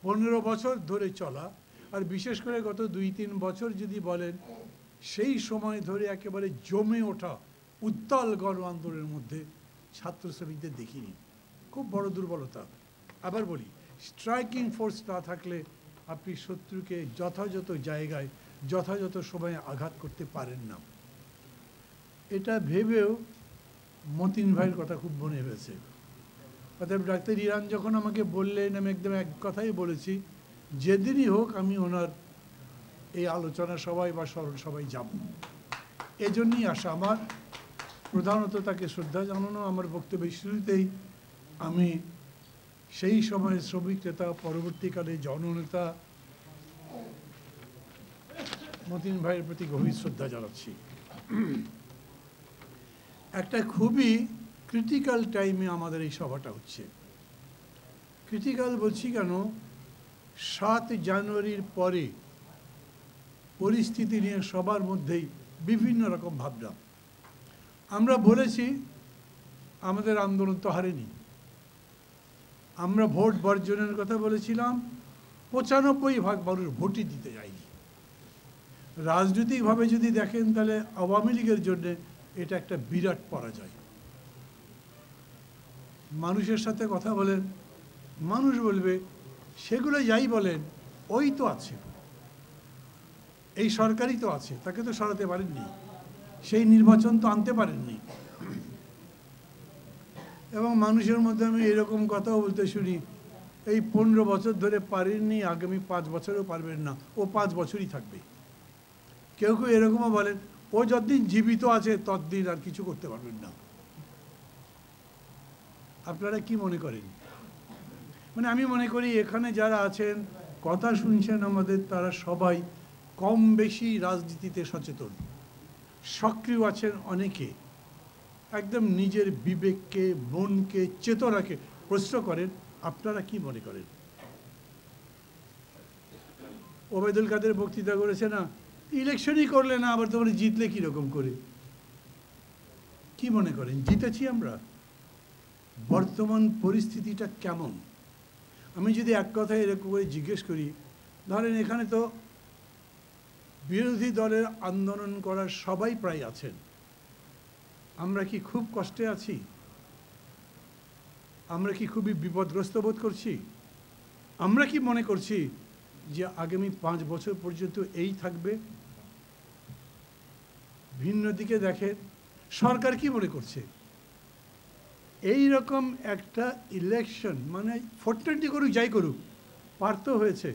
15 বছর ধরে চলা, আর বিশেষ করে গত 2-3 বছর যদি বলেন, সেই সময় ধরে একেবারে জমে ওঠা উত্তাল গণ আন্দোলনের মধ্যে ছাত্র শ্রমিকদের দেখিনি। খুব বড় দুর্বলতা। আবার বলি, স্ট্রাইকিং ফোর্স না থাকলে আপনি শত্রুকে যথাযথ জায়গায় যথাযথ সময়ে আঘাত করতে পারেন না। এটা ভেবেও মতিন ভাইয়ের কথা খুব মনে হয়েছে। অতএব ডাক্তার ইরান যখন আমাকে বললেন, আমি একদম এক কথাই বলেছি, যেদিনই হোক আমি ওনার এই আলোচনা সভায় বা স্মরণ সভায় যাব। এজন্যই আসা আমার, প্রধানত তাকে শ্রদ্ধা জানানো। আমার বক্তব্যের শুরুতেই আমি সেই সময়ের শ্রমিক নেতা, পরবর্তীকালে জননেতা মতিন ভাইয়ের প্রতি গভীর শ্রদ্ধা জানাচ্ছি। একটা খুবই ক্রিটিক্যাল টাইমে আমাদের এই সভাটা হচ্ছে। ক্রিটিক্যাল বলছি কেন, 7 জানুয়ারির পরে পরিস্থিতি নিয়ে সবার মধ্যেই বিভিন্ন রকম ভাবনা। আমরা বলেছি আমাদের আন্দোলন তো হারেনি। আমরা ভোট বর্জনের কথা বলেছিলাম, 95% মানুষ ভোটই দিতে যায়নি। রাজনৈতিকভাবে যদি দেখেন তাহলে আওয়ামী লীগের জন্য এটা একটা বিরাট পরাজয়। মানুষের সাথে কথা বলেন, মানুষ বলবে সেগুলো যাই বলেন, ওই তো আছে, এই সরকারই তো আছে, তাকে তো সরাতে পারেননি, সেই নির্বাচন তো আনতে পারেননি। এবং মানুষের মধ্যে আমি এরকম কথাও বলতে শুনি, এই 15 বছর ধরে পারেননি, আগামী 5 বছরেও পারবেন না, ও 5 বছরই থাকবে। কেউ কেউ এরকমও বলেন, ও যতদিন জীবিত আছে ততদিন আর কিছু করতে পারবেন না। আপনারা কি মনে করেন? মানে আমি মনে করি এখানে যারা আছেন, কথা শুনছেন আমাদের, তারা সবাই কম বেশি রাজনীতিতে সচেতন, সক্রিয় আছেন অনেকে। একদম নিজের বিবেককে, মনকে, চেতনাকে প্রশ্ন করেন, আপনারা কি মনে করেন? ওবায়দুল কাদের বক্তৃতা করেছে না, ইলেকশনই করলে না, আবার তোমরা জিতলে কীরকম করে? কি মনে করেন জিতেছি আমরা? বর্তমান পরিস্থিতিটা কেমন? আমি যদি এক কথায় এরকম করে জিজ্ঞেস করি, ধরেন এখানে তো বিরোধী দলের আন্দোলন করার সবাই প্রায় আছেন, আমরা কি খুব কষ্টে আছি? আমরা কি খুবই বিপদগ্রস্ত বোধ করছি? আমরা কি মনে করছি যে আগামী 5 বছর পর্যন্ত এই থাকবে? ভিন্ন দিকে দেখেন, সরকার কি মনে করছে? এই রকম একটা ইলেকশন, মানে 420 করুক যাই করুক, পার তো হয়েছে।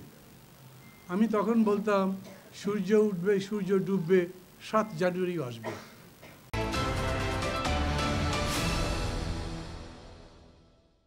আমি তখন বলতাম সূর্য উঠবে, সূর্য ডুববে, 7 জানুয়ারি আসবে।